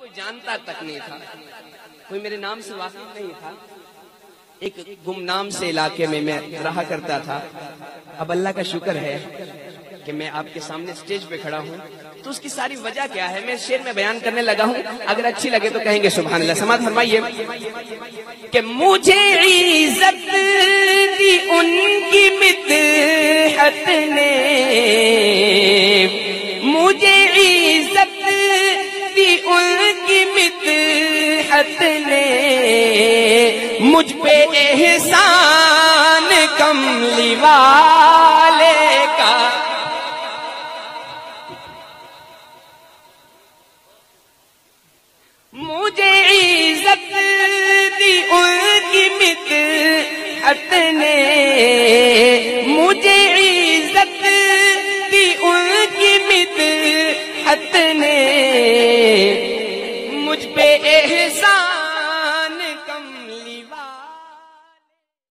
کوئی جانتا تک نہیں تھا، کوئی میرے نام سے واقف نہیں تھا. ایک گمنام سے علاقے میں رہا کرتا تھا. اب اللہ کا شکر ہے کہ میں آپ کے سامنے سٹیج پہ کھڑا ہوں. تو اس کی ساری وجہ کیا ہے میں شعر میں بیان کرنے لگا ہوں. اگر اچھی لگے تو کہیں گے سبحان اللہ. سماعت فرمائیے کہ مجھے عزت دی ان کی مدحت نے، مجھے عزت دی ان کی مدحت نے، مجھ پہ احسان کملی والے کا. مجھے عزت دی ان کی مدحت نے، مجھے عزت دی ان کی مدحت نے، مجھ پہ احسان کملی والے